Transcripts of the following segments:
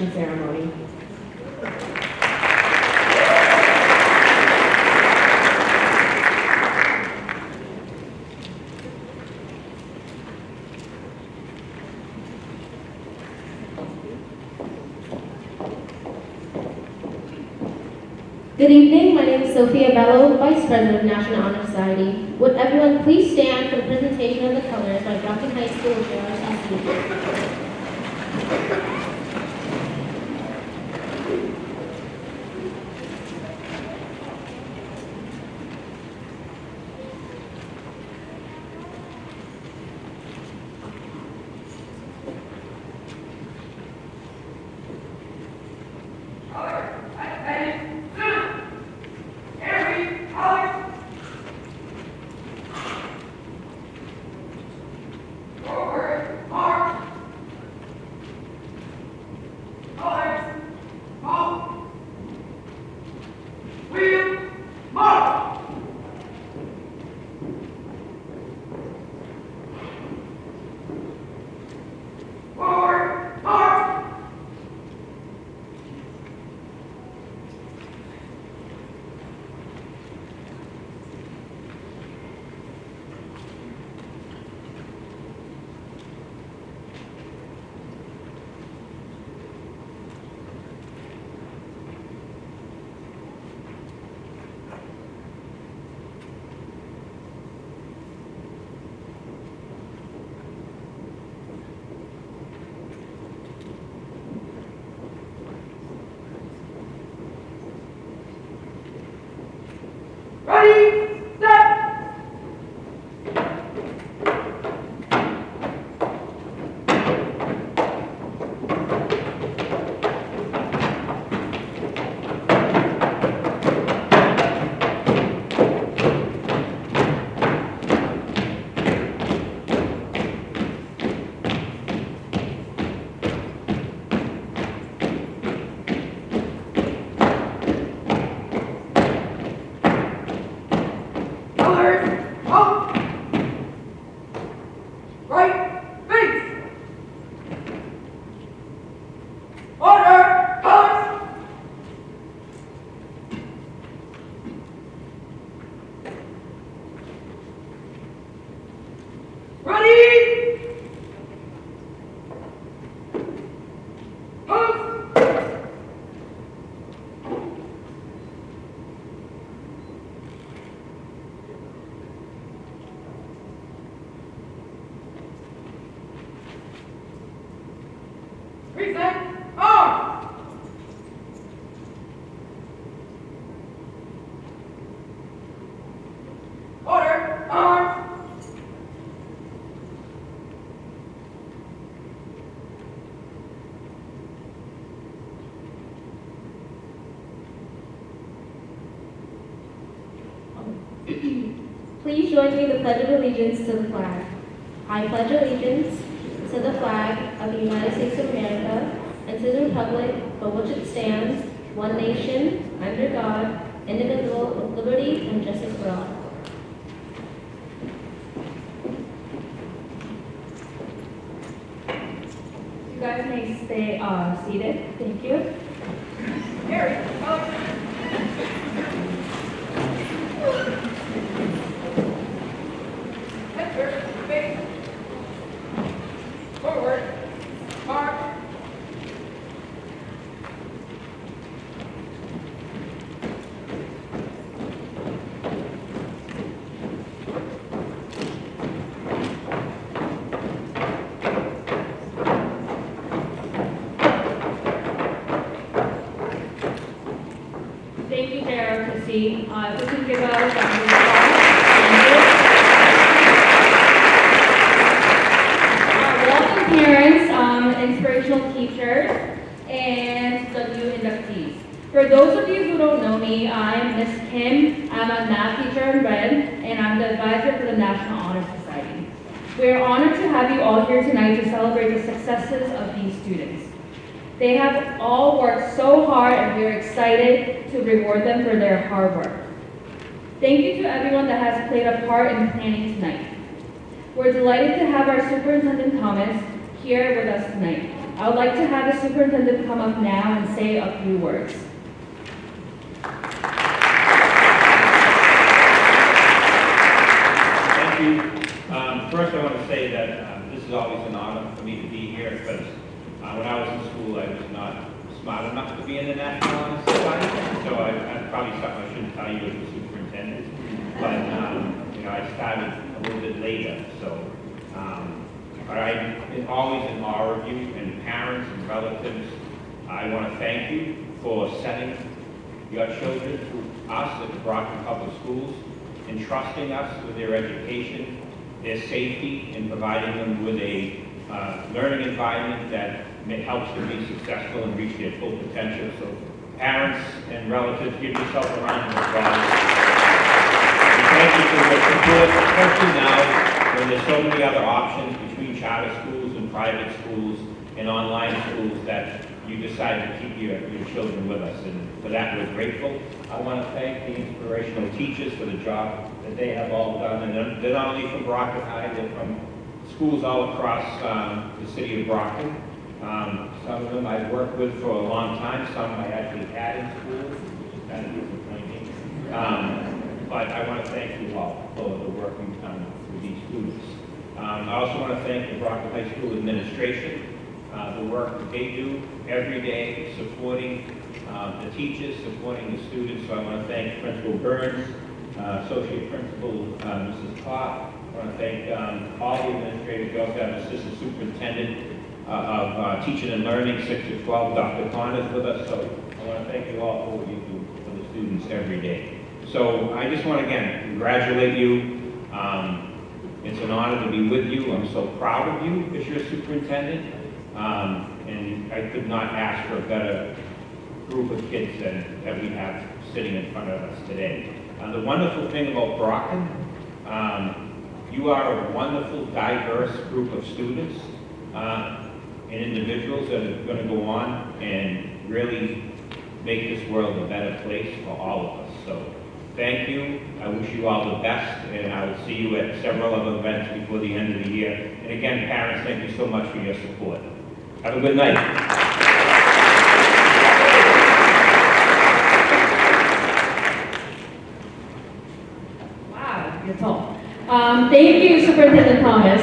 introduction ceremony. Good evening, my name is Sophia Bello, Vice President of National Honor Society. Would everyone please stand for the presentation of the colors by Brockton High School JROTC. Please join me in the Pledge of Allegiance to the flag. I pledge allegiance to the flag of the United States of America and to the republic for which it stands, one nation, under God, indivisible, with liberty and justice for all. You guys may stay seated. Thank you. Harry, forward, march. Thank you, JROTC. If we can give a round of applause. Welcome parents, inspirational teachers, and the new inductees. For those of you who don't know me, I'm Miss Kim. I'm a math teacher in red, and I'm the advisor for the National Honor Society. We are honored to have you all here tonight to celebrate the successes of these students. They have all worked so hard, and we are excited to reward them for their hard work. Thank you to everyone that has played a part in planning tonight. We're delighted to have our Superintendent Thomas here with us tonight. I would like to have the superintendent come up now and say a few words. Thank you. First, I want to say that this is always an honor for me to be here because when I was in school, I was not smart enough to be in the National Honor Society, so I probably something I shouldn't tell you as a superintendent. But I started a little bit later, so. But I'm always in awe of you and parents and relatives. I want to thank you for sending your children to us at the Brockton Public Schools, entrusting us with their education, their safety, and providing them with a learning environment that helps them be successful and reach their full potential. So parents and relatives, give yourself a round of applause. And thank you for your support, especially now when there's so many other options between charter schools and private schools and online schools that you decide to keep your children with us. And for that, we're grateful. I want to thank the inspirational teachers for the job that they have all done. And they're not only from Brockton High, they're from schools all across the city of Brockton. Some of them I've worked with for a long time. Some I actually had in school, which is kind of disappointing. But I want to thank you all for the work we've done with these students. I also want to thank the Brockton High School administration, the work that they do every day, supporting the teachers, supporting the students. So I want to thank Principal Burns, Associate Principal Mrs. Clark. I want to thank all the administrators. We also have Assistant Superintendent of Teaching and Learning, 6 to 12, Dr. Connor's with us. So I want to thank you all for what you do for the students every day. So I just want to, again, congratulate you. It's an honor to be with you. I'm so proud of you as your superintendent. And I could not ask for a better group of kids that we have sitting in front of us today. The wonderful thing about Brockton, you are a wonderful, diverse group of students and individuals that are going to go on and really make this world a better place for all of us. So thank you. I wish you all the best, and I will see you at several other events before the end of the year. And again, parents, thank you so much for your support. Have a good night. Wow, you're tall. Thank you, Superintendent Thomas.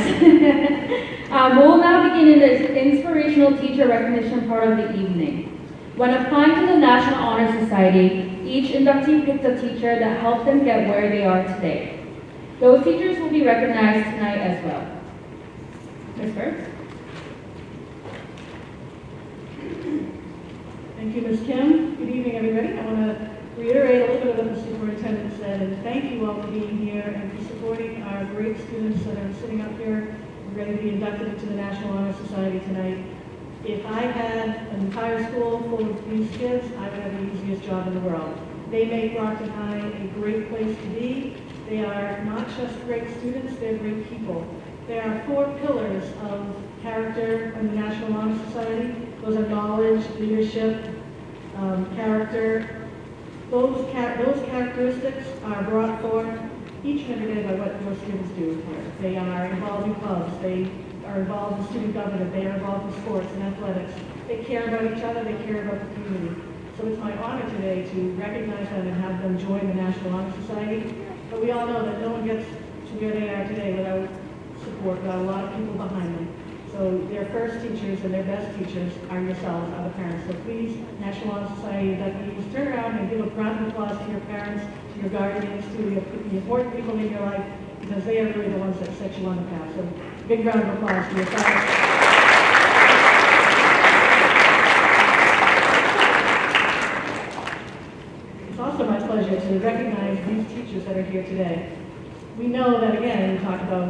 We'll now begin in the inspirational teacher recognition part of the evening. When applying to the National Honor Society, each inductee picked a teacher that helped them get where they are today. Those teachers will be recognized tonight as well. Ms. Burns? Thank you, Ms. Kim. Good evening, everybody. I want to reiterate a little bit of what the superintendent said, and thank you all for being here and for supporting our great students that are sitting up here ready to be inducted into the National Honor Society tonight. If I had an entire school full of these kids, I would have the easiest job in the world. They make Brockton High a great place to be. They are not just great students, they're great people. There are 4 pillars of character in the National Honor Society. Those are knowledge, leadership, character. Those characteristics are brought forth each and every day by what your students do here. They are involved in clubs. They are involved in student government. They are involved in sports and athletics. They care about each other. They care about the community. So it's my honor today to recognize them and have them join the National Honor Society. But we all know that no one gets to where they are today without support, without a lot of people behind them. So their first teachers and their best teachers are yourselves, are the parents. So please, National Honor Society inductees, turn around and give a round of applause to your parents, to your guardians, to the important people in your life, because they are really the ones that set you on the path. So big round of applause to your parents. It's also my pleasure to recognize these teachers that are here today. We know that, again, we talk about,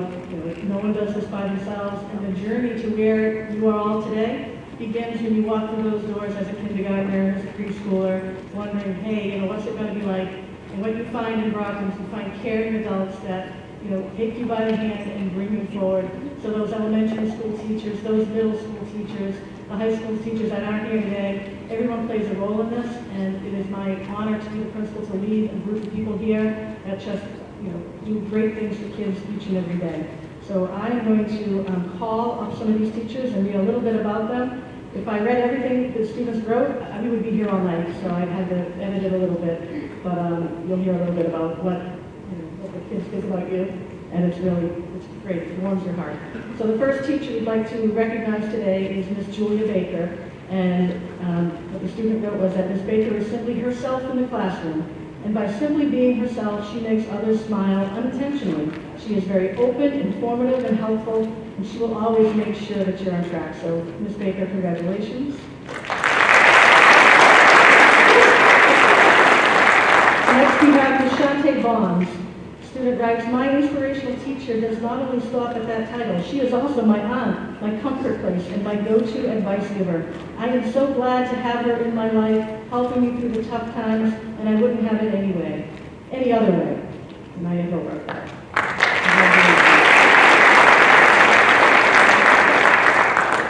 no one does this by themselves, and the journey to where you are all today begins when you walk through those doors as a kindergartner, as a preschooler, wondering, hey, what's it going to be like? And what you find in Brockton is you find caring adults that, take you by the hand and bring you forward. So those elementary school teachers, those middle school teachers, the high school teachers that aren't here today, everyone plays a role in this, and it is my honor to be the principal to lead a group of people here that just do great things for kids each and every day. So I am going to call up some of these teachers and read a little bit about them, If I read everything the students wrote, we would be here all night, so I had to edit it a little bit. But you'll hear a little bit about what the kids think about you, and it's great. It warms your heart. So the first teacher we'd like to recognize today is Miss Julia Baker, and what the student wrote was that Miss Baker is simply herself in the classroom, and by simply being herself, she makes others smile unintentionally. She is very open, informative, and helpful, and she will always make sure that you're on track. So, Ms. Baker, congratulations. Next, we have Ms. Shante Bonds. Student writes, my inspirational teacher does not only stop at that title, she is also my aunt, my comfort place, and my go-to advice giver. I am so glad to have her in my life, helping me through the tough times, and I wouldn't have it any other way. Maya Gilbert.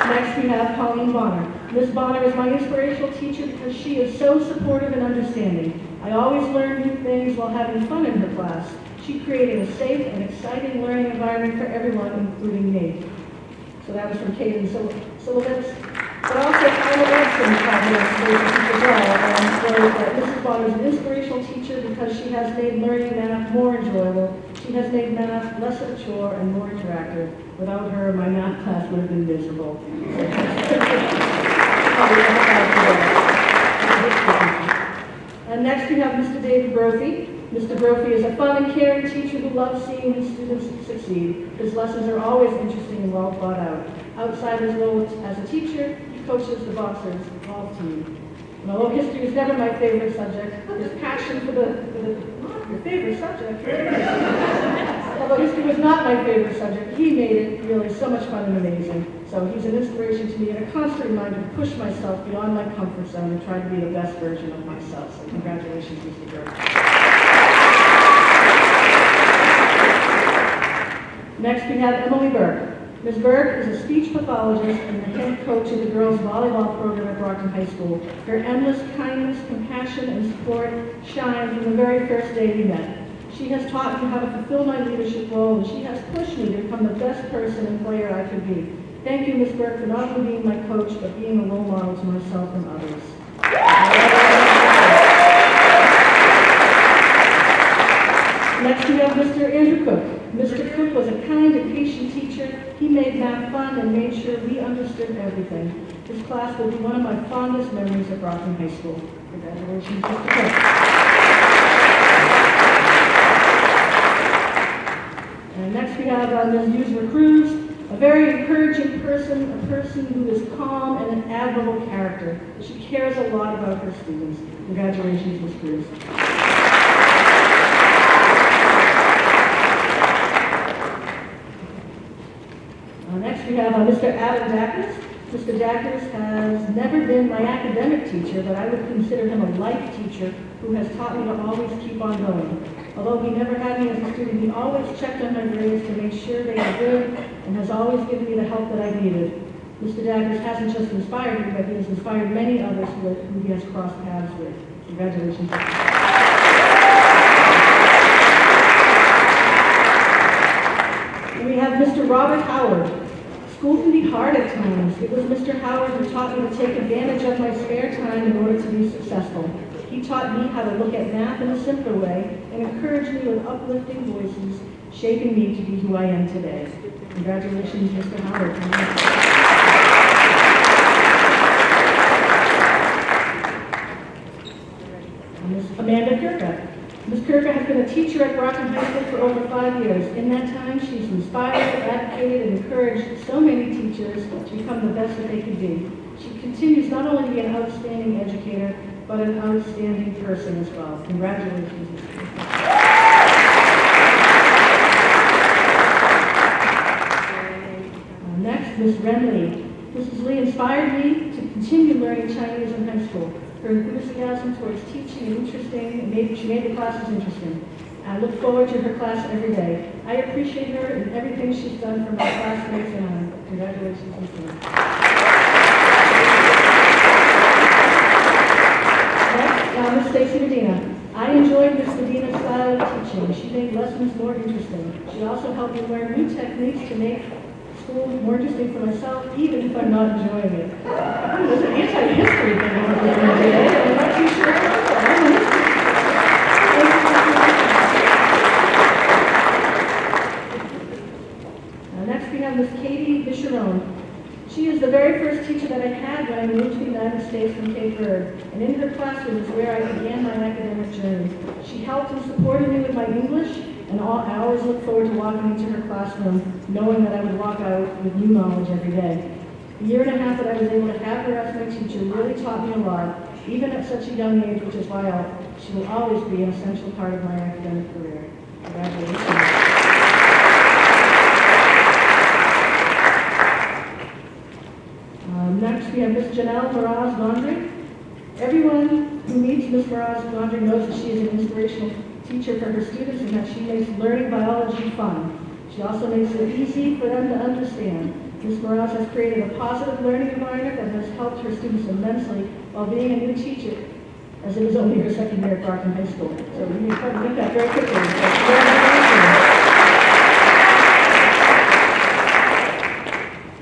Next we have Colleen Bonner. Ms. Bonner is my inspirational teacher because she is so supportive and understanding. I always learn new things while having fun in her class. She created a safe and exciting learning environment for everyone, including me. So that was from Kaden Silvitz. But also Tyler Edson called me as well, and wrote that Mrs. Bonner is an inspirational teacher because she has made learning math more enjoyable. She has made math less of a chore and more interactive. Without her, my math class would have been miserable. And next we have Mr. David Brophy. Mr. Brophy is a fun and caring teacher who loves seeing his students succeed. His lessons are always interesting and well thought out. Outside his role as a teacher, he coaches the boxers golf team. And although history is never my favorite subject, his passion for your favorite subject. Although history was not my favorite subject, he made it really so much fun and amazing. So he's an inspiration to me and a constant reminder to push myself beyond my comfort zone and try to be the best version of myself. So congratulations, Mr. Burke. Next we have Emily Burke. Ms. Burke is a speech pathologist and the head coach of the girls volleyball program at Brockton High School. Her endless kindness, compassion, and support shine from the very first day we met. She has taught me how to fulfill my leadership role, and she has pushed me to become the best person and player I could be. Thank you, Ms. Burke, for not only being my coach, but being a role model to myself and others. Next we have Mr. Andrew Cook. Mr. Cook was a kind and patient teacher. He made math fun and made sure we understood everything. His class will be one of my fondest memories at Brockton High School. Congratulations, Mr. Cook. And next we have Ms. Yusra Cruz, a very encouraging person, a person who is calm and an admirable character. She cares a lot about her students. Congratulations, Ms. Cruz. Next we have Mr. Adam Dackers. Mr. Dackers has never been my academic teacher, but I would consider him a life teacher who has taught me to always keep on going. Although he never had me as a student, he always checked on my grades to make sure they were good and has always given me the help that I needed. Mr. Dackers hasn't just inspired me, but he has inspired many others who he has crossed paths with. Congratulations. And we have Mr. Robert Howard. School can be hard at times. It was Mr. Howard who taught me to take advantage of my spare time in order to be successful. He taught me how to look at math in a simpler way and encouraged me with uplifting voices, shaping me to be who I am today. Congratulations, Mr. Howard. Ms. Amanda Kirka. Ms. Kirka has been a teacher at Brockton High School for over 5 years. In that time, she's inspired, advocated, and encouraged so many teachers to become the best that they could be. She continues not only to be an outstanding educator, but an outstanding person as well. Congratulations, Ms. Kirka. Next, Ms. Ren Lee. Mrs. Lee inspired me to continue learning Chinese in high school. Her enthusiasm towards teaching she made the classes interesting. I look forward to her class every day. I appreciate her and everything she's done for my classmates and I. Congratulations, Ms. Lee. Next, Ms. Stacy Medina. I enjoyed Ms. Medina's style of teaching. She made lessons more interesting. She also helped me learn new techniques to make school more interesting for myself, even if I'm not enjoying it. There's an anti-history thing going on today. I'm not too sure. Next we have Miss Katie Bicheron. She is the very first teacher that I had when I moved to the United States from Cape Verde, and in her classroom is where I began my academic journey. She helped and supported me with my English, and I always look forward to walking into her classroom, knowing that I would walk out with new knowledge every day. The year and a half that I was able to have her as my teacher really taught me a lot, even at such a young age, which is why she will always be an essential part of my academic career. Congratulations. Next, we have Miss Janelle Moraz-Gondry. Everyone who meets Miss Moraz-Gondry knows that she is an inspirational teacher for her students and that she makes learning biology fun. She also makes it easy for them to understand. Ms. Moraz has created a positive learning environment that has helped her students immensely while being a new teacher, as it is only her second year at Brockton High School. So we need to make that very quickly.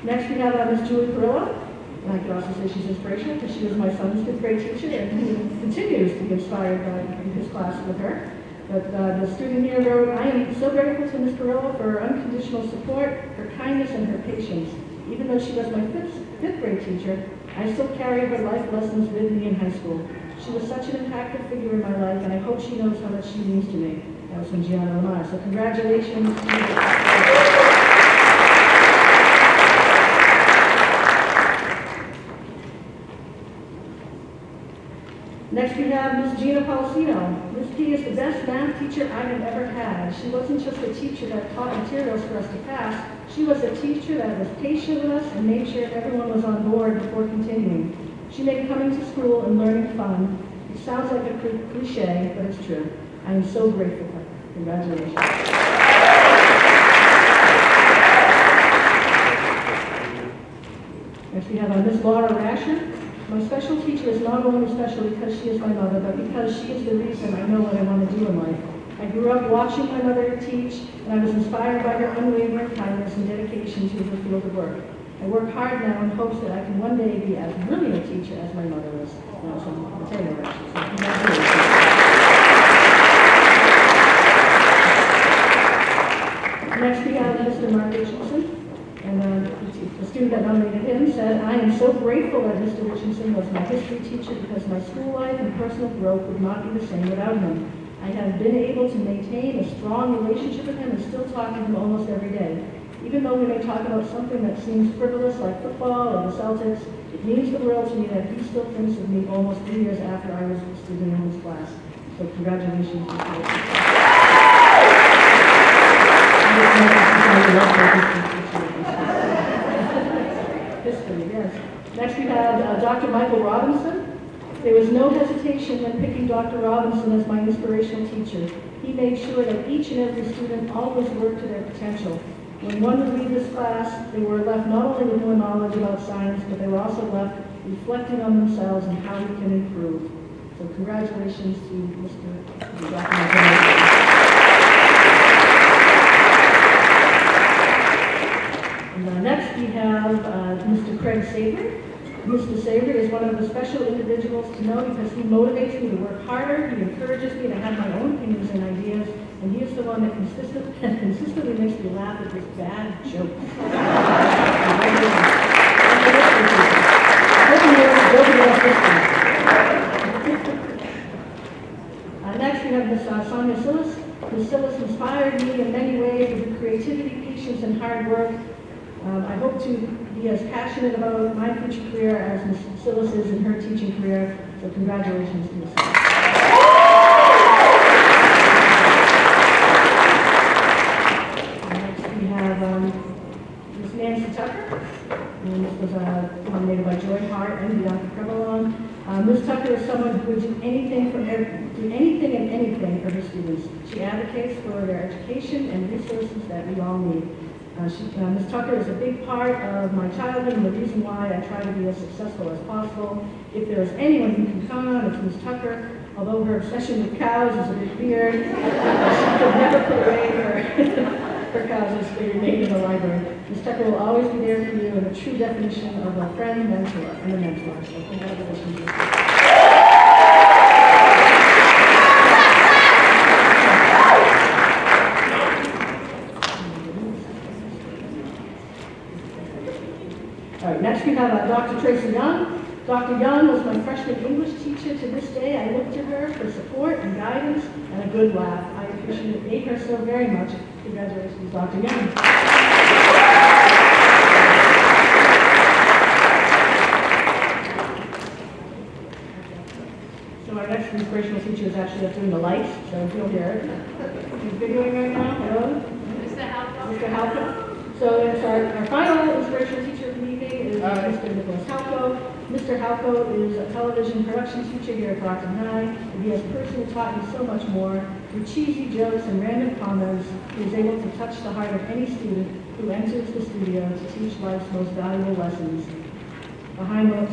Next, we have Ms. Julie Perillo. And I could also say she's inspirational because she was my son's fifth grade teacher and he continues to be inspired by his class with her. But the student here wrote, I am so grateful to Ms. Perillo for her unconditional support, her kindness, and her patience. Even though she was my fifth grade teacher, I still carry her life lessons with me in high school. She was such an impactful figure in my life, and I hope she knows how much she means to me. That was from Gianna Lamar. So congratulations to you. Next we have Ms. Gina Policino. Ms. P is the best math teacher I have ever had. She wasn't just a teacher that taught materials for us to pass. She was a teacher that was patient with us and made sure everyone was on board before continuing. She made coming to school and learning fun. It sounds like a cliche, but it's true. I am so grateful for her. Congratulations. Next we have Ms. Laura Rasher. My special teacher is not only special because she is my mother, but because she is the reason I know what I want to do in life. I grew up watching my mother teach, and I was inspired by her unwavering kindness and dedication to her field of work. I work hard now in hopes that I can one day be as brilliant a teacher as my mother was. That was from Mateo Rasher. So congratulations. Next we have Mr. Mark Richardson. And the student that nominated him said, I am so grateful that Mr. Richardson was my history teacher because my school life and personal growth would not be the same without him. I have been able to maintain a strong relationship with him and still talk to him almost every day. Even though we may talk about something that seems frivolous like football or the Celtics, it means the world to me that he still thinks of me almost 3 years after I was a student in his class. So congratulations, Mr. Richardson. History, yes. Next we have Dr. Michael Robinson. There was no hesitation when picking Dr. Robinson as my inspirational teacher. He made sure that each and every student always worked to their potential. When one would leave this class, they were left not only with more knowledge about science, but they were also left reflecting on themselves and how we can improve. So congratulations to Dr. Michael. Next, we have Mr. Craig Sabre. Mr. Sabre is one of the special individuals to know because he motivates me to work harder, he encourages me to have my own opinions and ideas, and he is the one that consistently makes me laugh at his bad jokes. Next, we have Ms. Sonia Sillis. Ms. Sillis inspired me in many ways with her creativity, patience, and hard work. I hope to be as passionate about my future career as Ms. Sillis is in her teaching career, so congratulations to Ms. Sillis. Next we have Ms. Nancy Tucker, and this was nominated by Joy Hart and Bianca Cremallon. Ms. Tucker is someone who would do anything and anything for her students. She advocates for their education and resources that we all need. Ms. Tucker is a big part of my childhood and the reason why I try to be as successful as possible. If there is anyone who can count on, it's Ms. Tucker. Although her obsession with cows is a bit weird, she could never put away her causes, they remain in the library. Ms. Tucker will always be there for you and a true definition of a friend, mentor, and a mentor. So congratulations. All right, next we have Dr. Tracy Young. Dr. Young was my freshman English teacher. To this day, I look to her for support and guidance and a good laugh. I appreciate her so very much. Congratulations, Dr. Young. So our next inspirational teacher is actually up doing the lights, so if you'll hear it. He's videoing right now. Hello? Mr. Halco. Mr. Halco. So it's our final inspirational teacher of the evening is Mr. Nicholas Halco. Mr. Halco is a television production teacher here at Brockton High, and he has personally taught me so much more. Through cheesy jokes and random comments, he is able to touch the heart of any student who enters the studio to teach life's most valuable lessons behind the lens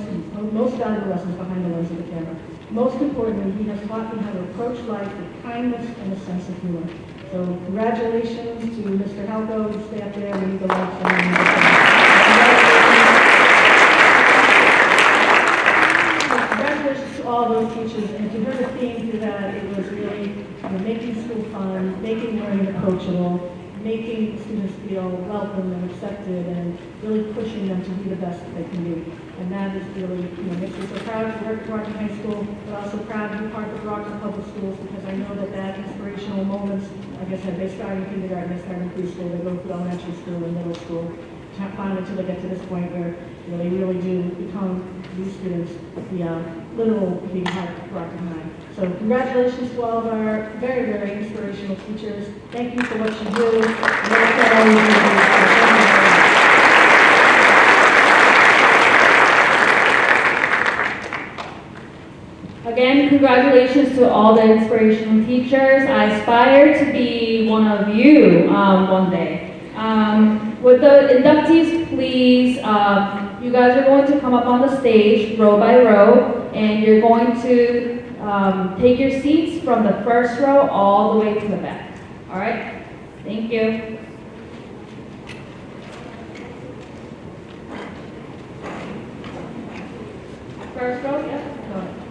of the camera. Most importantly, he has taught me how to approach life with kindness and a sense of humor. So congratulations to Mr. Halco. Stay up there, we need the lights Congratulations to all those teachers, and to heard the theme through that, it was really making school fun, making learning approachable, making students feel welcome and accepted, and really pushing them to be the best that they can be. And that is really, makes me so proud to work at Brockton High School, but also proud to be part of Brockton Public Schools, because I know that inspirational moments, like I said, they start in kindergarten, they start in preschool, they go through elementary school and middle school, finally until they get to this point where they really do become these students, the literal being part of Brockton High. So congratulations to all of our very, very inspirational teachers. Thank you for what you do. Again, congratulations to all the inspirational teachers. I aspire to be one of you one day. Would the inductees please, you guys are going to come up on the stage row by row, and you're going to take your seats from the first row all the way to the back. All right? Thank you. First row, yeah. Go ahead.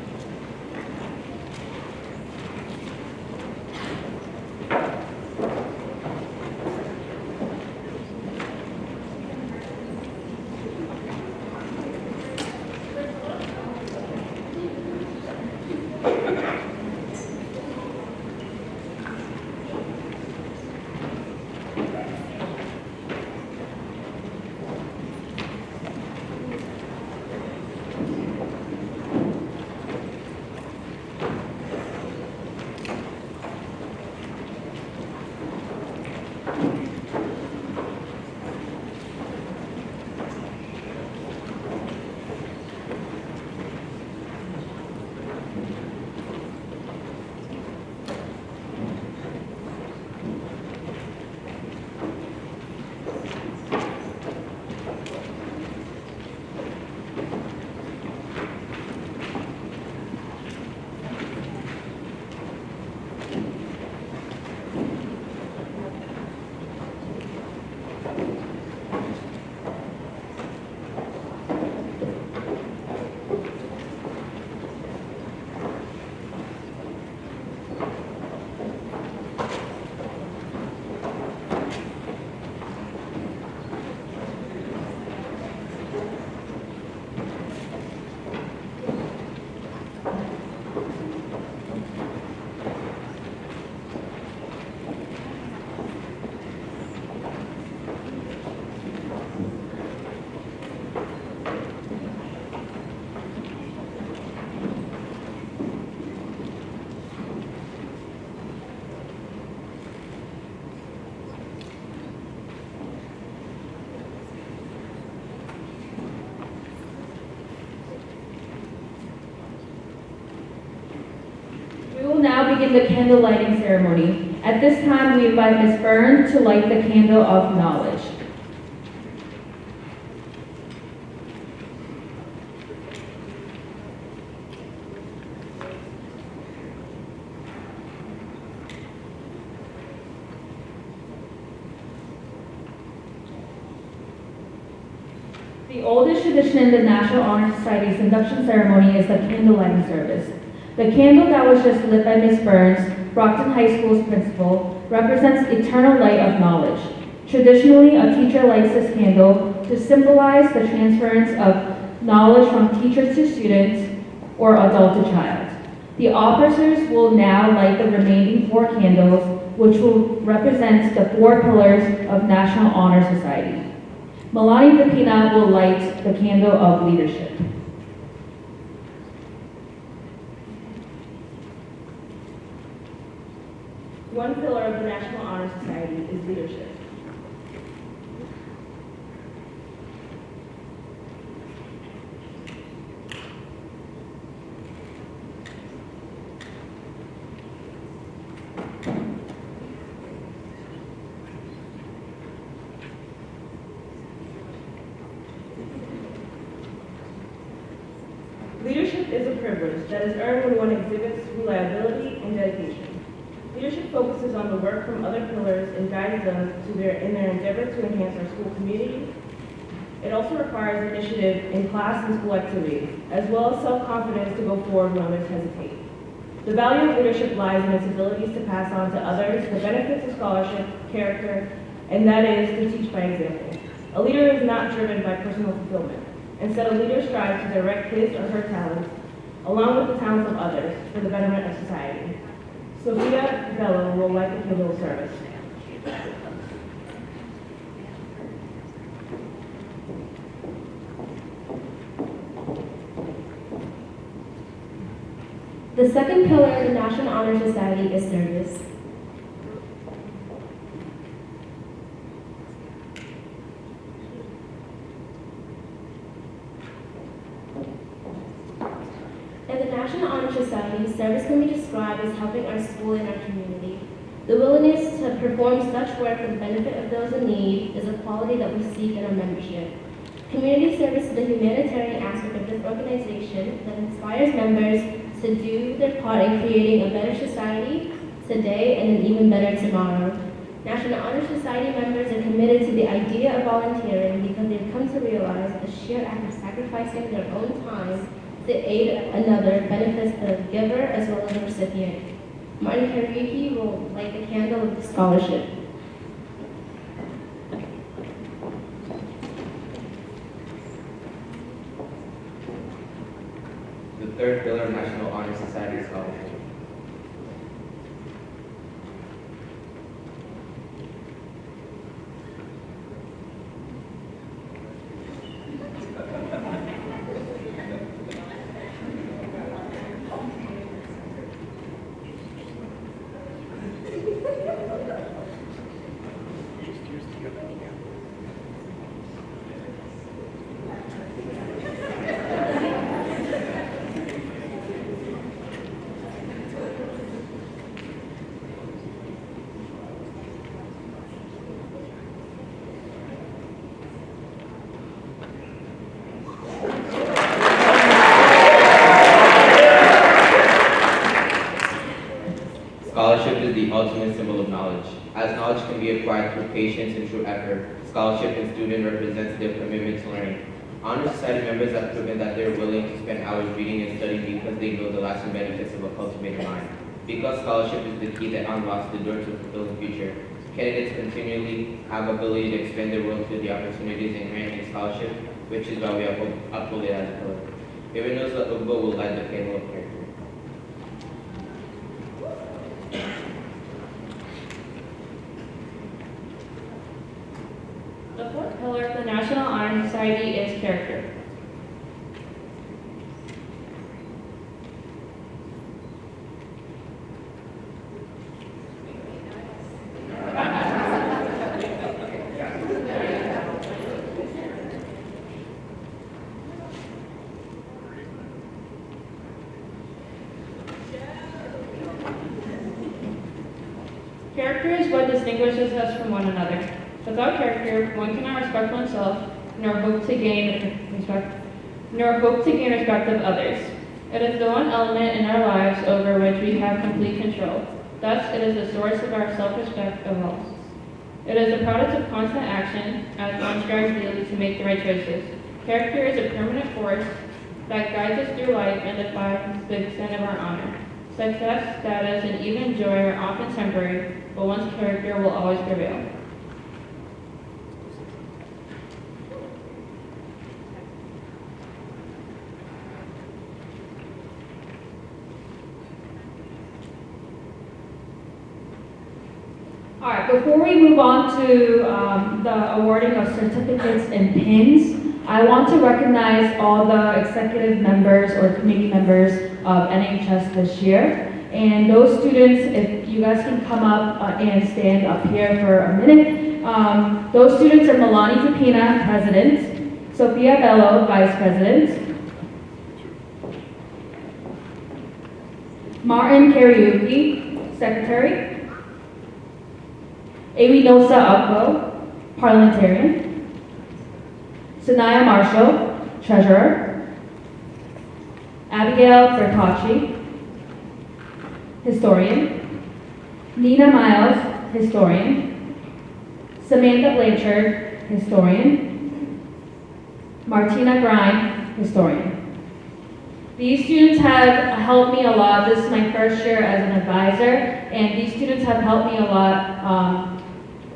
We will now begin the candle lighting ceremony. At this time, we invite Ms. Byrne to light the candle of knowledge. oldest tradition in the National Honor Society's induction ceremony is the candle lighting service. The candle that was just lit by Ms. Burns, Brockton High School's principal, represents eternal light of knowledge. Traditionally, a teacher lights this candle to symbolize the transference of knowledge from teachers to students or adult to child. The officers will now light the remaining 4 candles, which will represent the 4 pillars of National Honor Society. Melanie DePina will light the candle of leadership. One pillar of the National Honor Society is leadership. Leadership is a privilege that is earned when one exhibits reliability and dedication. Leadership focuses on the work from other pillars and guides them in their endeavor to enhance our school community. It also requires initiative in class and school activities, as well as self-confidence to go forward when others hesitate. The value of leadership lies in its abilities to pass on to others the benefits of scholarship, character, and that is to teach by example. A leader is not driven by personal fulfillment. Instead, a leader strives to direct his or her talents, along with the talents of others, for the betterment of society. Sophia Bello will light the candle of service. The second pillar of the National Honor Society is service. In the National Honor Society, service can be described as helping our school and our community. The willingness to perform such work for the benefit of those in need is a quality that we seek in our membership. Community service is the humanitarian aspect of this organization that inspires members to do their part in creating a better society today and an even better tomorrow. National Honor Society members are committed to the idea of volunteering because they've come to realize the sheer act of sacrificing their own time to aid another benefits the giver as well as the recipient. Martin Kariki will light the candle of the scholarship. The third pillar of National Honor Society scholarship. Scholarship is the ultimate symbol of knowledge. As knowledge can be acquired through patience and true effort, scholarship and student represents their commitment to learning. Honor Society members have proven that they're willing to spend hours reading and studying because they know the lasting benefits of a cultivated mind. Because scholarship is the key that unlocks the door to a fulfilling future, candidates continually have ability to expand their world through the opportunities inherent in scholarship, which is why we uphold it as a pillar. Even knows that Ugbo will light the candle of character. The fourth pillar of the National Honor Society is character. Character is what distinguishes us from one another. Without character, one cannot respect oneself, nor hope to gain respect of others. It is the one element in our lives over which we have complete control. Thus, it is the source of our self-respect of all. It is a product of constant action, as one strives daily to make the right choices. Character is a permanent force that guides us through life and defines the extent of our honor. Success, status, and even joy are often temporary, but one's character will always prevail. All right, before we move on to the awarding of certificates and pins, I want to recognize all the executive members or committee members of NHS this year. And those students, if you guys can come up and stand up here for a minute. Those students are Milani Tapina, President, Sophia Bello, Vice President, Martin Kariuki, Secretary, Amy Nosa Akbo, Parliamentarian, Sanaya Marshall, Treasurer, Abigail Bertocci, Historian, Nina Miles, Historian, Samantha Blanchard, Historian, Martina Grime, Historian. These students have helped me a lot. This is my first year as an advisor, and these students have helped me a lot,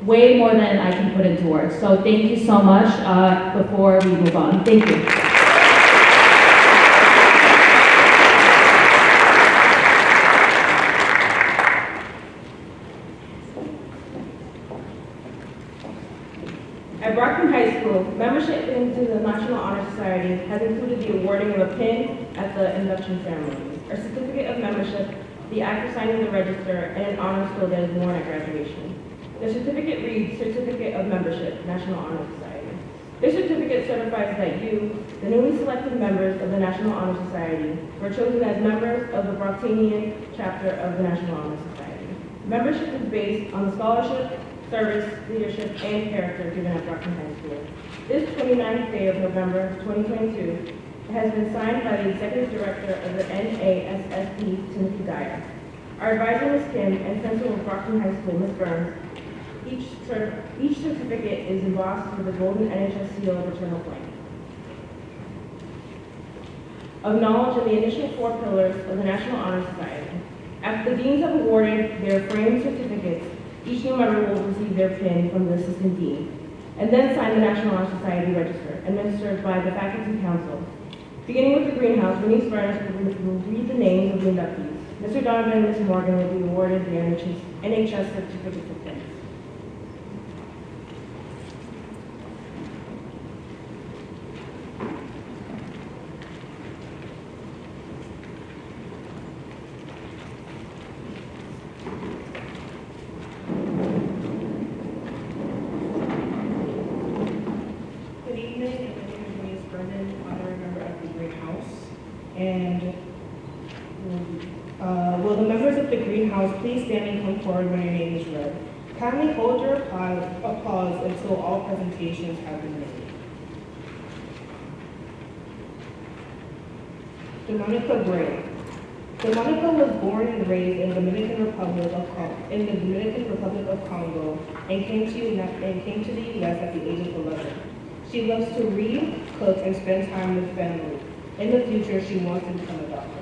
way more than I can put into words. So thank you so much before we move on. Thank you. At Brockton High School, membership into the National Honor Society has included the awarding of a pin at the induction ceremony, a certificate of membership, the act of signing the register, and an honor skill that is worn at graduation. The certificate reads Certificate of Membership, National Honor Society. This certificate certifies that you, the newly selected members of the National Honor Society, were chosen as members of the Brocktonian chapter of the National Honor Society. Membership is based on the scholarship, service, leadership, and character given at Brockton High School. This 29th day of November 2022 has been signed by the Executive Director of the NASSP, Timothy Dyer. Our advisor, Ms. Kim, and Principal of Brockton High School, Ms. Burns. Each certificate is embossed with the golden NHS seal of eternal flame. Of knowledge of the initial 4 pillars of the National Honor Society. After the deans have awarded their framed certificates, each new member will receive their pin from the assistant dean, and then sign the National Honor Society register, administered by the Faculty Council. Beginning with the greenhouse, Denise Burns will read the names of the inductees. Mr. Donovan and Ms. Morgan will be awarded the NHS certificates of pins. Will the members of the greenhouse please stand and come forward when your name is read? Kindly hold your applause until all presentations have been made. Dominica Gray. Dominica was born and raised in the Dominican Republic of Congo and came to the U.S. at the age of 11. She loves to read, cook, and spend time with family. In the future, she wants to become a doctor.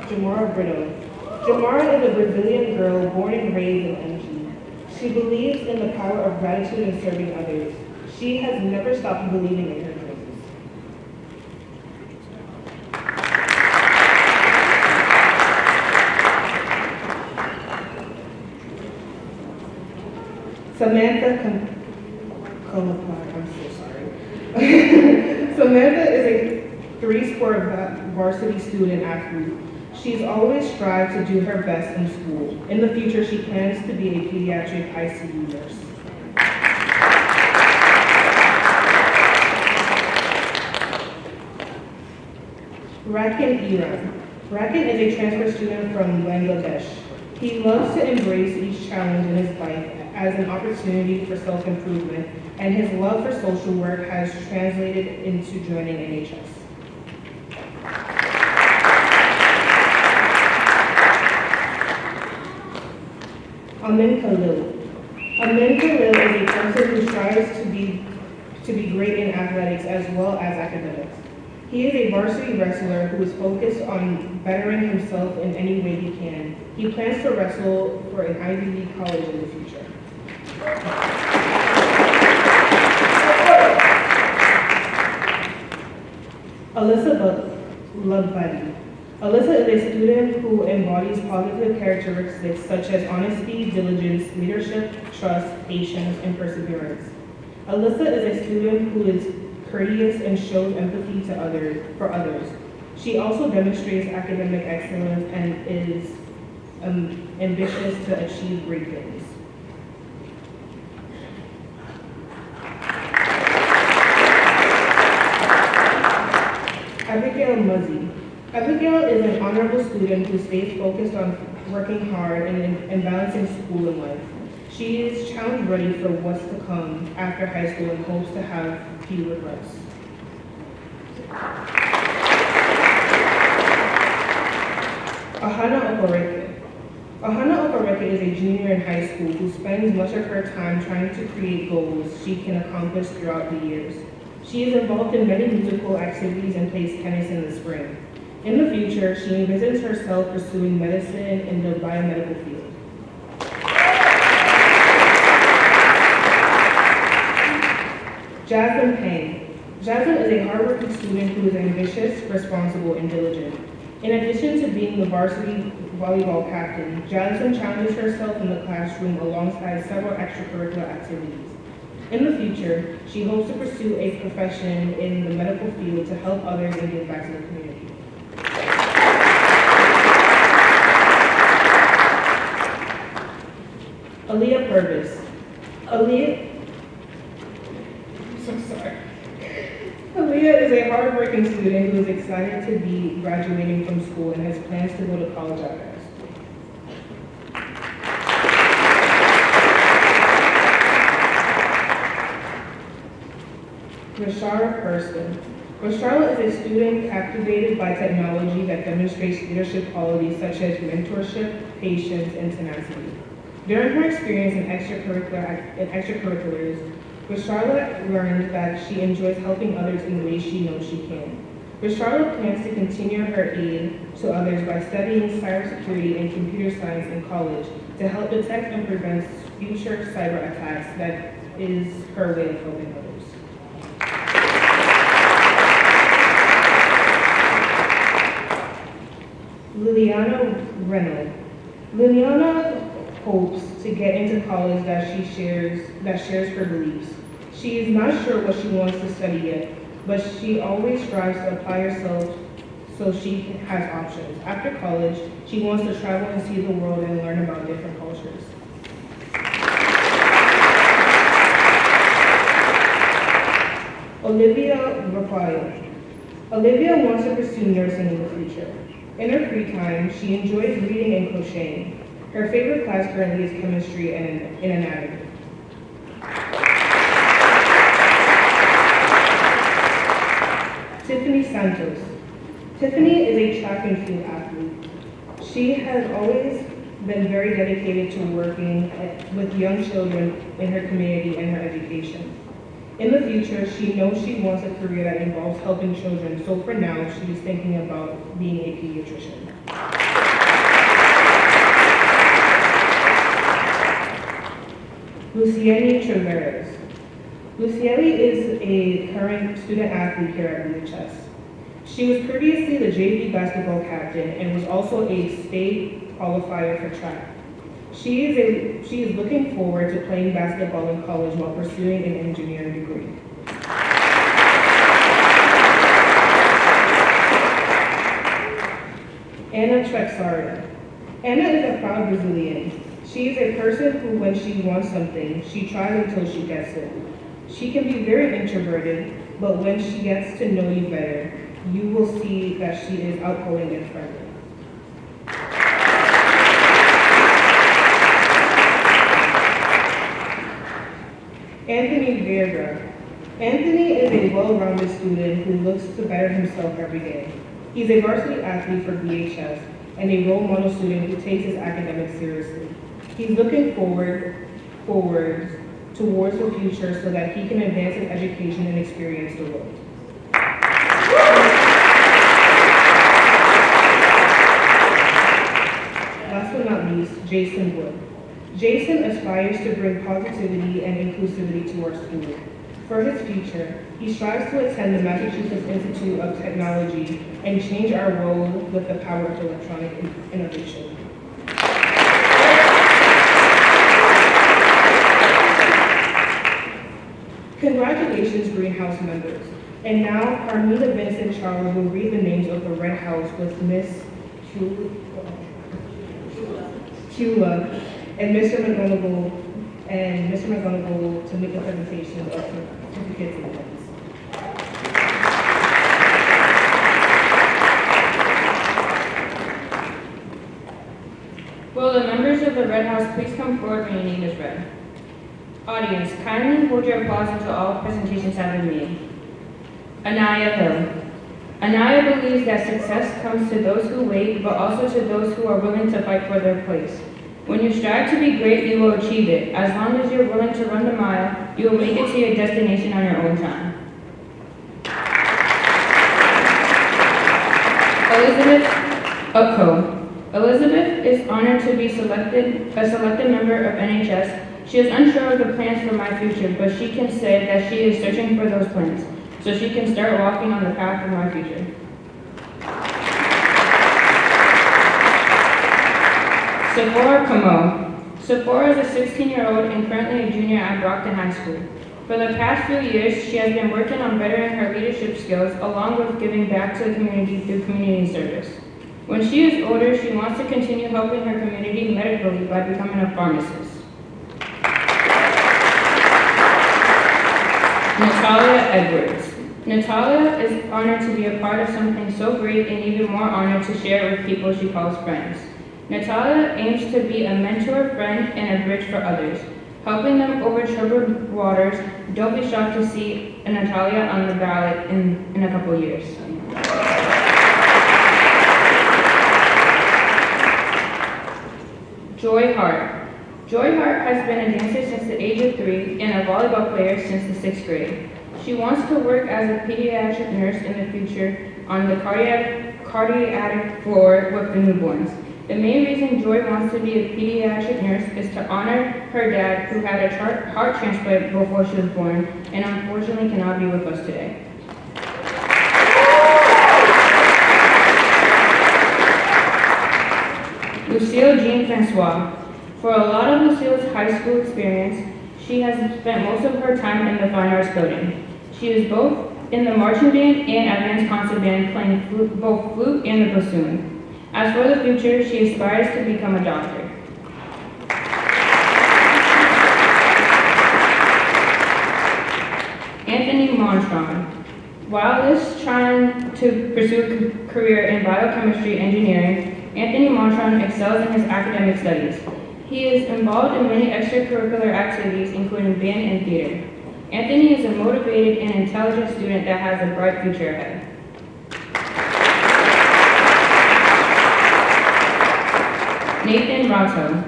Jamora Brito. Jamara is a Brazilian girl born and raised in MG. She believes in the power of gratitude and serving others. She has never stopped believing in her dreams. Samantha Kolopar, I'm so sorry. Samantha is a 3-sport varsity student athlete. She's always strived to do her best in school. In the future, she plans to be a pediatric ICU nurse. Rakan Iran. Rakan is a transfer student from Bangladesh. He loves to embrace each challenge in his life as an opportunity for self-improvement, and his love for social work has translated into joining NHS. Amin Khalil. Amin Khalil is a person who strives to be great in athletics as well as academics. He is a varsity wrestler who is focused on bettering himself in any way he can. He plans to wrestle for an Ivy League college in the future. Alyssa Lovebatty. Alyssa is a student who embodies positive characteristics such as honesty, diligence, leadership, trust, patience, and perseverance. Alyssa is a student who is courteous and shows empathy for others. She also demonstrates academic excellence and is ambitious to achieve great things. Abigail Muzzy. Abigail is an honorable student who stays focused on working hard and balancing school and life. She is challenge ready for what's to come after high school and hopes to have few regrets. Ahana Okoreke. Ahana Okoreke is a junior in high school who spends much of her time trying to create goals she can accomplish throughout the years. She is involved in many musical activities and plays tennis in the spring. In the future, she envisions herself pursuing medicine in the biomedical field. Jasmine Payne. Jasmine is a hardworking student who is ambitious, responsible, and diligent. In addition to being the varsity volleyball captain, Jasmine challenges herself in the classroom alongside several extracurricular activities. In the future, she hopes to pursue a profession in the medical field to help others and give back to the community. Aaliyah Purvis. Aaliyah is a hardworking student who is excited to be graduating from school and has plans to go to college after high school. Rashara Hurston. Rashara is a student captivated by technology that demonstrates leadership qualities such as mentorship, patience, and tenacity. During her experience in extracurriculars, Rashara learned that she enjoys helping others in ways she knows she can. Rashara plans to continue her aid to others by studying cybersecurity and computer science in college to help detect and prevent future cyber attacks. That is her way of helping others. Liliana Reynolds. Liliana hopes to get into college that shares her beliefs. She is not sure what she wants to study yet, but she always strives to apply herself so she has options. After college, she wants to travel and see the world and learn about different cultures. Olivia Rafael. Olivia wants to pursue nursing in the future. In her free time, she enjoys reading and crocheting. Her favorite class currently is chemistry and anatomy. Tiffany Santos. Tiffany is a track and field athlete. She has always been very dedicated to working with young children in her community and her education. In the future, she knows she wants a career that involves helping children, so for now, she is thinking about being a pediatrician. Luciene Treveres. Luciene is a current student athlete here at VHS. She was previously the JV basketball captain and was also a state qualifier for track. She is looking forward to playing basketball in college while pursuing an engineering degree. Anna Trexaria. Anna is a proud Brazilian. She is a person who, when she wants something, she tries until she gets it. She can be very introverted, but when she gets to know you better, you will see that she is outgoing and friendly. Anthony Vieira. Anthony is a well-rounded student who looks to better himself every day. He's a varsity athlete for VHS and a role model student who takes his academics seriously. He's looking forward towards the future so that he can advance his education and experience the world. Last but not least, Jason Wood. Jason aspires to bring positivity and inclusivity to our school. For his future, he strives to attend the Massachusetts Institute of Technology and change our world with the power of electronic innovation. Congratulations, Greenhouse members. And now, Carmela Vincent Charles will read the names of the Red House with Miss Cula and Mr. McGonagall to make a presentation of certificates and pins. Will the members of the Red House please come forward when your name is read? Audience, kindly hold your applause until all presentations have been made. Anaya Hill. Anaya believes that success comes to those who wait, but also to those who are willing to fight for their place. When you strive to be great, you will achieve it. As long as you're willing to run the mile, you will make it to your destination on your own time. Elizabeth Upco. Elizabeth is honored to be a selected member of NHS. She is unsure of the plans for my future, but she can say that she is searching for those plans, so she can start walking on the path of my future. Sephora Camo. Sephora is a 16-year-old and currently a junior at Brockton High School. For the past few years, she has been working on bettering her leadership skills along with giving back to the community through community service. When she is older, she wants to continue helping her community medically by becoming a pharmacist. Natalia Edwards. Natalia is honored to be a part of something so great and even more honored to share it with people she calls friends. Natalia aims to be a mentor, friend, and a bridge for others, helping them over troubled waters. Don't be shocked to see a Natalia on the ballot in a couple years. Joy Hart. Joy Hart has been a dancer since the age of 3 and a volleyball player since the 6th grade. She wants to work as a pediatric nurse in the future on the cardiac floor with the newborns. The main reason Joy wants to be a pediatric nurse is to honor her dad, who had a heart transplant before she was born and unfortunately cannot be with us today. Lucille Jean Francois. For a lot of Lucille's high school experience, she has spent most of her time in the Fine Arts building. She is both in the marching band and advanced concert band, playing both flute and the bassoon. As for the future, she aspires to become a doctor. Anthony Monstron. While Liz trying to pursue a career in biochemistry engineering, Anthony Monstron excels in his academic studies. He is involved in many extracurricular activities, including band and theater. Anthony is a motivated and intelligent student that has a bright future ahead. Nathan Rato.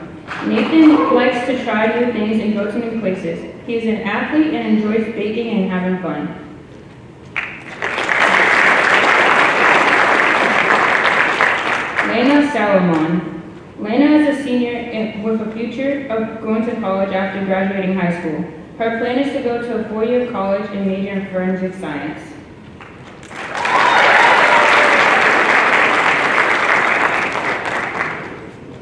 Nathan likes to try new things and go to new places. He is an athlete and enjoys baking and having fun. Lena Salomon. Lena is a senior with a future of going to college after graduating high school. Her plan is to go to a 4-year college and major in forensic science.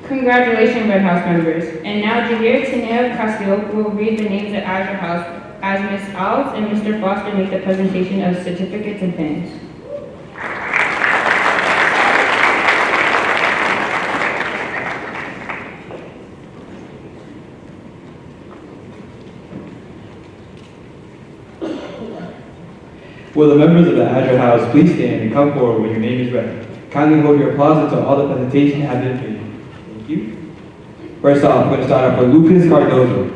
Congratulations, Red House members. And now Jahir Tanea Castillo will read the names at Azure House as Ms. Alves and Mr. Foster make the presentation of certificates and pins. Will the members of the Azure House please stand and come forward when your name is read? Kindly hold your applause until all the presentations have been made. Thank you. First off, we're going to start off with Lucas Cardozo.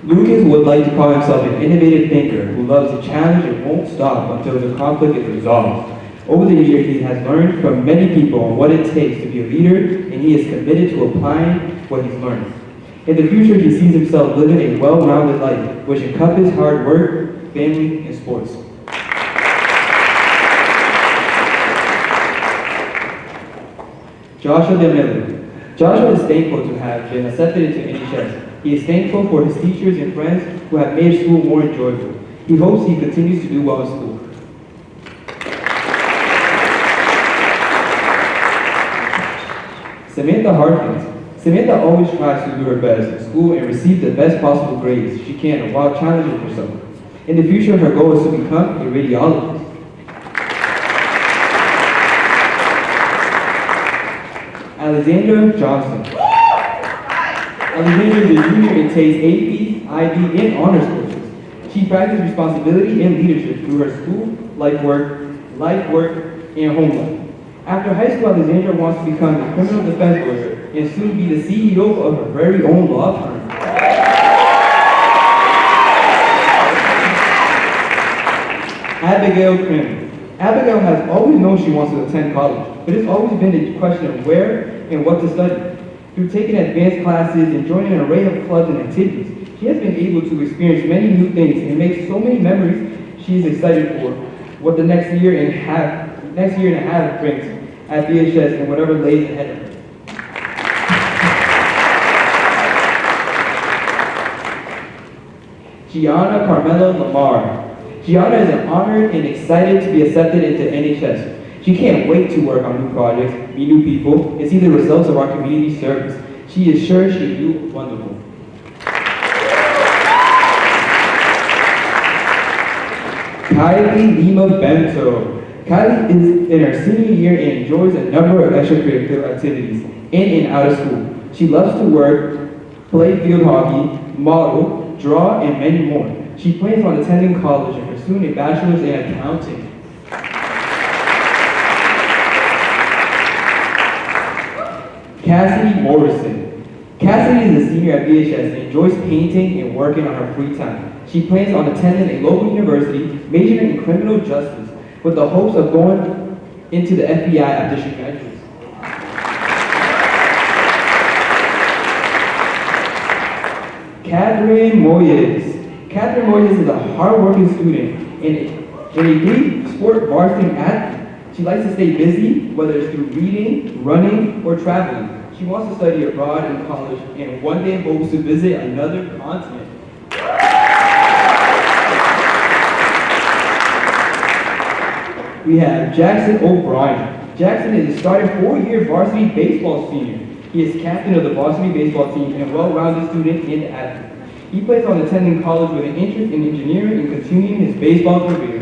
Lucas would like to call himself an innovative thinker who loves to challenge and won't stop until the conflict is resolved. Over the years, he has learned from many people on what it takes to be a leader, and he is committed to applying what he's learned. In the future, he sees himself living a well-rounded life, which encompasses hard work, family, and sports. Joshua DeMille. Joshua is thankful to have been accepted into NHS. He is thankful for his teachers and friends who have made school more enjoyable. He hopes he continues to do well in school. Samantha Harkins. Samantha always tries to do her best in school and receive the best possible grades she can while challenging herself. In the future, her goal is to become a radiologist. Alexandra Johnson. Alexandra is a junior and takes AP, IB, and honors courses. She practices responsibility and leadership through her school, life work, and home life. After high school, Alexandra wants to become a criminal defense lawyer and soon be the CEO of her very own law firm. Abigail Krim. Abigail has always known she wants to attend college, but it's always been a question of where and what to study. Through taking advanced classes and joining an array of clubs and activities, she has been able to experience many new things and make so many memories. She is excited for what the next year and a half brings at BHS and whatever lays ahead of her. Gianna Carmela Lamar. Gianna is honored and excited to be accepted into NHS. She can't wait to work on new projects, meet new people, and see the results of our community service. She is sure she'll do wonderful. Kylie Lima Bento. Kylie is in her senior year and enjoys a number of extracurricular activities in and out of school. She loves to work, play field hockey, model, draw, and many more. She plans on attending college and pursuing a bachelor's in accounting. Cassidy Morrison. Cassidy is a senior at BHS and enjoys painting and working on her free time. She plans on attending a local university, majoring in criminal justice, with the hopes of going into the FBI after she graduates. Catherine Moyes. Catherine Moyes is a hard-working student and a Greek sport varsity athlete. She likes to stay busy, whether it's through reading, running, or traveling. She wants to study abroad in college and one day hopes to visit another continent. We have Jackson O'Brien. Jackson is a starting 4-year varsity baseball senior. He is captain of the varsity baseball team and a well-rounded student and athlete. He plans on attending college with an interest in engineering and continuing his baseball career.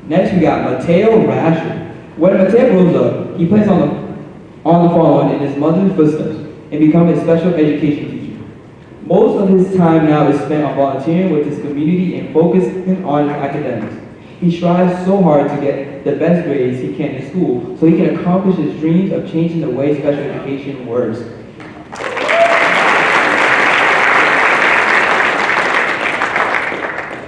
Next, we got Mateo Rasher. When Mateo grows up, he plans on the following in his mother's footsteps and become a special education teacher. Most of his time now is spent on volunteering with his community and focusing on academics. He strives so hard to get the best grades he can in school so he can accomplish his dreams of changing the way special education works.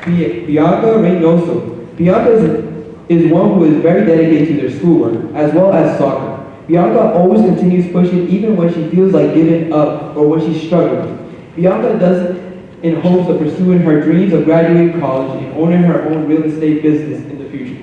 Bianca Reynoso. Bianca is one who is very dedicated to their schoolwork, as well as soccer. Bianca always continues pushing even when she feels like giving up or when she's struggling. Bianca does it in hopes of pursuing her dreams of graduating college and owning her own real estate business in the future.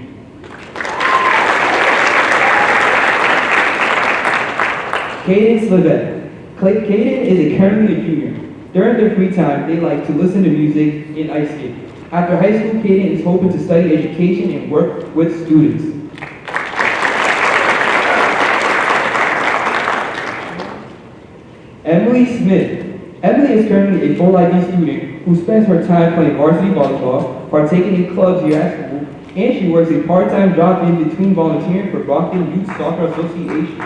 Caden Slivette. Caden is currently a junior. During their free time, they like to listen to music and ice skate. After high school, Caden is hoping to study education and work with students. Emily Smith. Emily is currently a full IB student who spends her time playing varsity volleyball, partaking in clubs here at school, and she works a part-time job in between volunteering for Brockton Youth Soccer Association.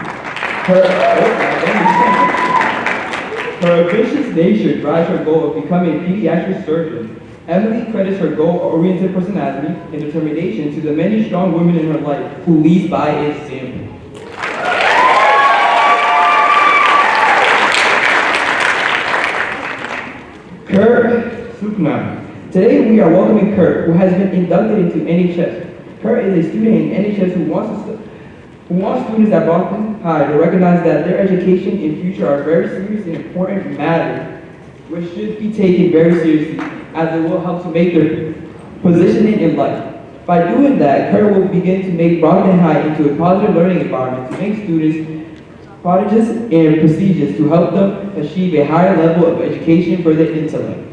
Her ambitious nature drives her goal of becoming a pediatric surgeon. Emily credits her goal-oriented personality and determination to the many strong women in her life who lead by example. Kurt Sukna. Today we are welcoming Kurt, who has been inducted into NHS. Kurt is a student in NHS who wants students at Brockton High to recognize that their education and future are very serious and important matters, which should be taken very seriously, as it will help to make their positioning in life. By doing that, Kurt will begin to make Brockton High into a positive learning environment to make students prodigious and prestigious to help them achieve a higher level of education for their intellect.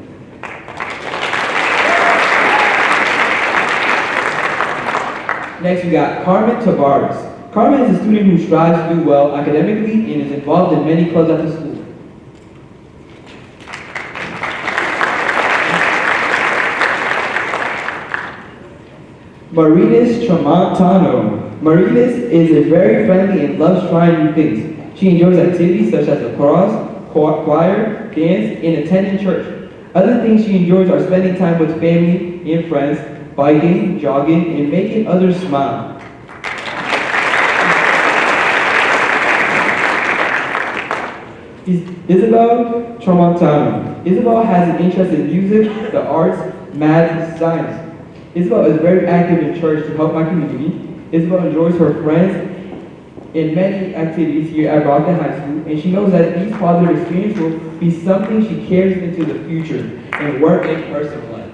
Next, we got Carmen Tavares. Carmen is a student who strives to do well academically and is involved in many clubs at the school. Marinas Tramontano. Marinas is a very friendly and loves trying new things. She enjoys activities such as lacrosse, choir, dance, and attending church. Other things she enjoys are spending time with family and friends, biking, jogging, and making others smile. Isabel Tramontano. Isabel has an interest in music, the arts, math, and science. Isabel is very active in church to help my community. Isabel enjoys her friends in many activities here at Brockton High School, and she knows that these positive experiences will be something she carries into the future in work and personal life.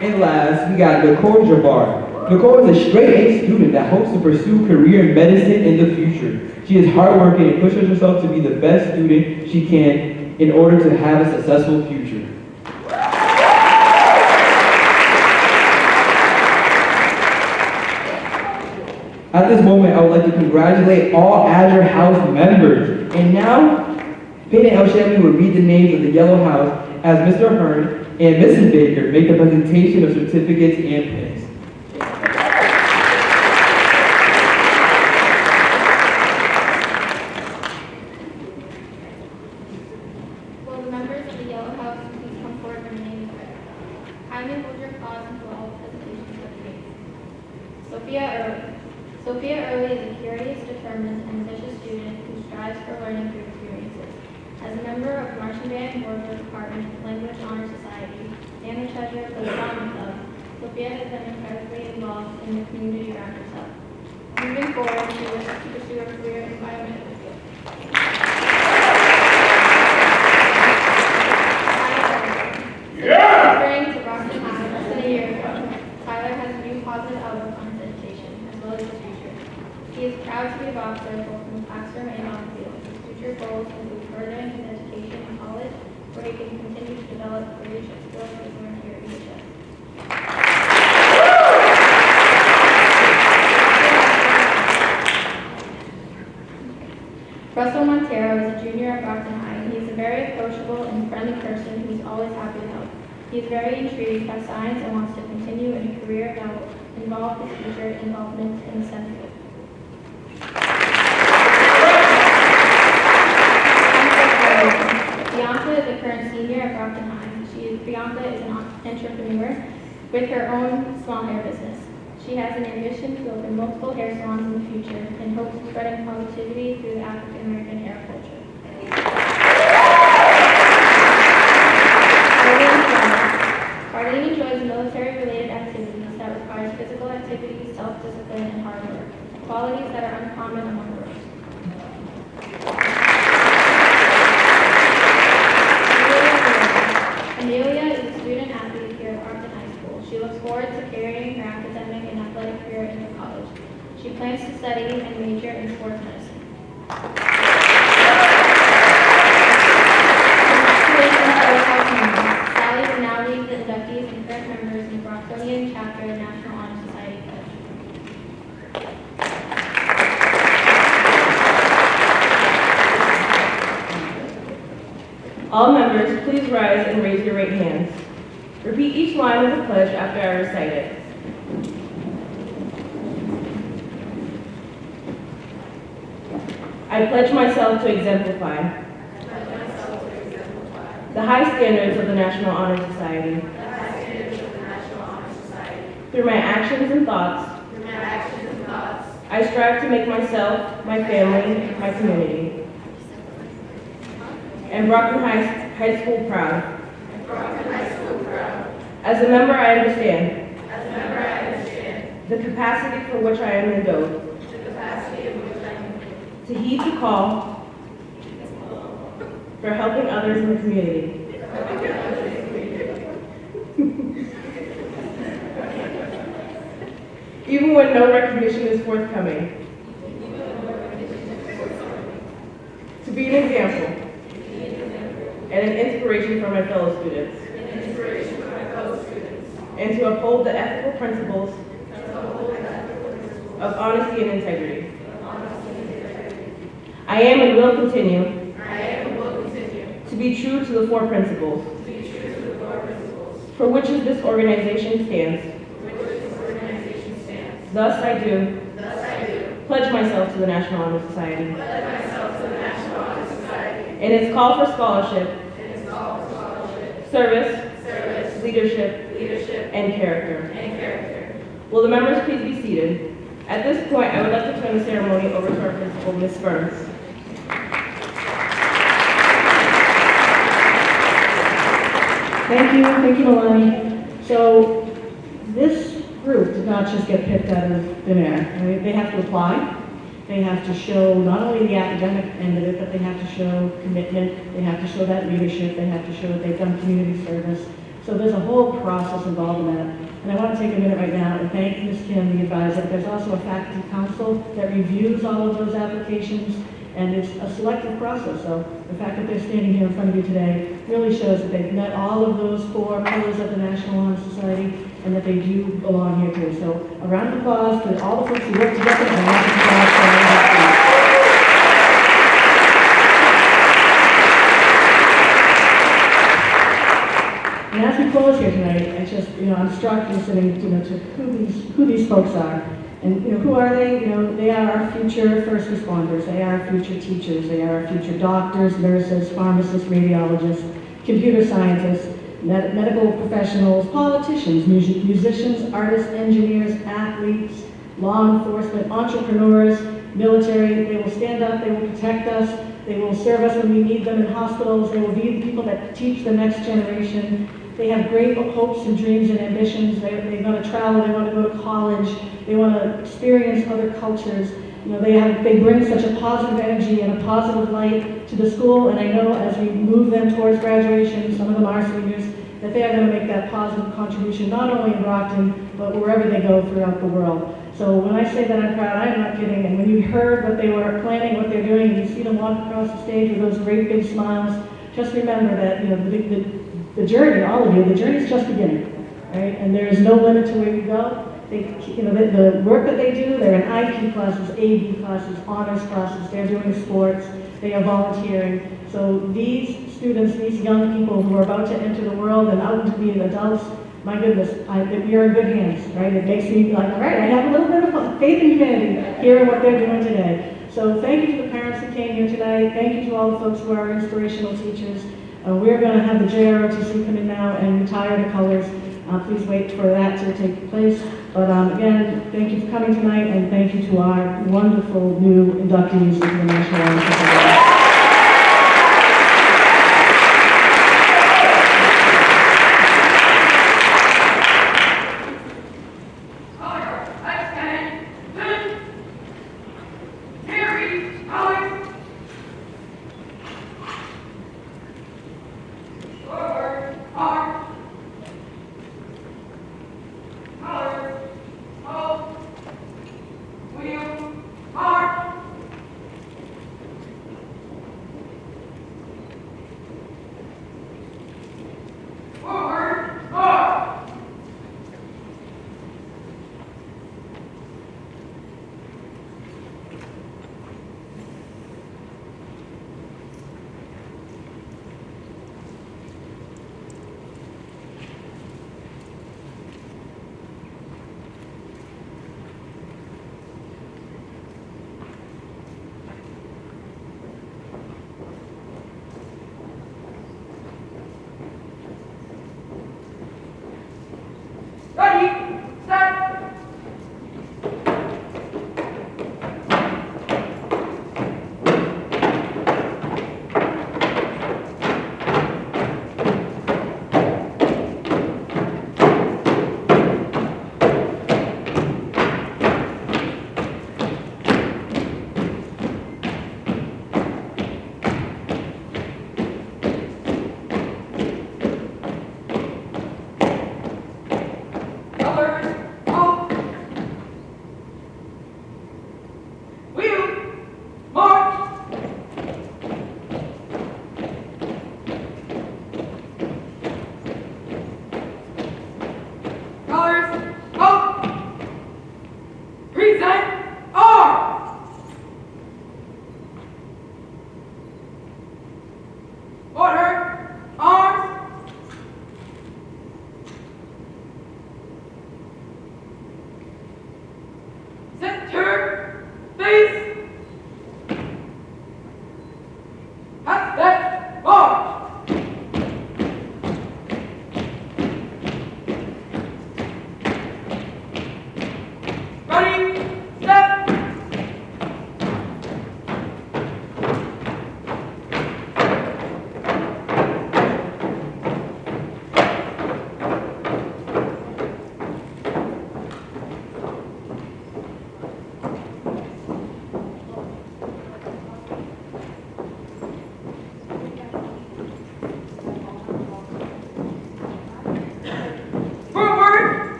And last, we got Nicole Jabbar. Nicole is a straight-A student that hopes to pursue a career in medicine in the future. She is hardworking and pushes herself to be the best student she can in order to have a successful future. At this moment, I would like to congratulate all Azure House members. And now, Peyton L. Shanley will read the names of the Yellow House as Mr. Hearn and Mrs. Baker make the presentation of certificates and pins. Will the members of the Yellow House please come forward when your name is read? Kindly hold your applause until all presentations are finished. Sophia Early. Sophia Early is a curious, determined, and ambitious student who strives for learning through experiences. As a member of the Marching Band Board Department Language Honor Society and the treasurer for the Drama Club, Sophia has been incredibly involved in the community around herself. Moving forward, she wishes to pursue a career in biomedical field. Returning to Brockton High less than a year ago, Tyler has a new positive outlook on his education as well as his future. He is proud to be a boxer both in the classroom and on the field. His future goals include furthering his education in college, where he can continue to develop leadership skills he's learned here at EHS. Russell Montero is a junior at Brockton High. He is a very approachable and friendly person who is always happy to help. He is very intrigued by science and wants to continue in a career that will involve his future involvement in the STEM field. Bianca is a current senior at Brockton High. Bianca is an entrepreneur with her own small hair business. She has an ambition to open multiple hair salons in the future and hopes to spread positivity through the African American hair culture. Arlene enjoys military-related activities that requires physical activity, self-discipline, and hard work, qualities that are uncommon among girls. Amelia is a student athlete here at Brockton High School. She looks forward to carrying her academic and athletic career into college. She plans to study and major in sports medicine. Sally will now lead the inductees and current members in the Brocktonian chapter of National Honor Society Pledge. All members, please rise and raise your right hands. Repeat each line of the pledge after I recite it. I pledge myself to exemplify the high standards of the National Honor Society through my actions and thoughts. I strive to make myself, my family, my community, and Brockton High School proud. As a member, I understand the capacity for which I am endowed to heed the call for helping others in the community. Even when no recognition is forthcoming. To be an example and an inspiration for my fellow students. And to uphold the ethical principles of honesty and integrity. I am and will continue to be true to the four principles for which this organization stands. Thus I do pledge myself to the National Honor Society in its call for scholarship, service, leadership, and character. Will the members please be seated? At this point, I would like to turn the ceremony over to our principal, Ms. Burns. Thank you, Melanie. So this group did not just get picked out of thin air. Right? They have to apply. They have to show not only the academic end of it, but they have to show commitment. They have to show that leadership. They have to show that they've done community service. So there's a whole process involved in that. And I want to take a minute right now and thank Ms. Kim, the advisor. There's also a faculty council that reviews all of those applications, and it's a selective process. So the fact that they're standing here in front of you today really shows that they've met all of those four pillars of the National Honor Society and that they do belong here too. So a round of applause for all the folks who work together and a round of applause for all of us. And as we close here tonight, it's just, I'm struck listening, to who these folks are. And, who are they? They are our future first responders. They are our future teachers. They are our future doctors, nurses, pharmacists, radiologists, computer scientists, medical professionals, politicians, musicians, artists, engineers, athletes, law enforcement, entrepreneurs, military. They will stand up. They will protect us. They will serve us when we need them in hospitals. They will be the people that teach the next generation. They have great hopes and dreams and ambitions. They want to travel. They want to go to college. They want to experience other cultures. They bring such a positive energy and a positive light to the school. And I know as we move them towards graduation, some of them are seniors, that they are going to make that positive contribution not only in Brockton, but wherever they go throughout the world. So when I say that I'm proud, I am not kidding. And when you heard what they were planning, what they're doing, and you see them walk across the stage with those great big smiles, just remember that the journey, all of you, the journey is just beginning, right? And there is no limit to where you go. The work that they do, they're in IP classes, AV classes, honors classes, they're doing sports, they are volunteering. So these students, these young people who are about to enter the world and out to be adults, my goodness, we are in good hands, right? It makes me like, all right, I have a little bit of faith in humanity here in what they're doing today. So thank you to the parents who came here today. Thank you to all the folks who are inspirational teachers. We're going to have the JROTC come in now and retire the colors. Please wait for that to take place. But again, thank you for coming tonight, and thank you to our wonderful new inductees into the National Honor Society.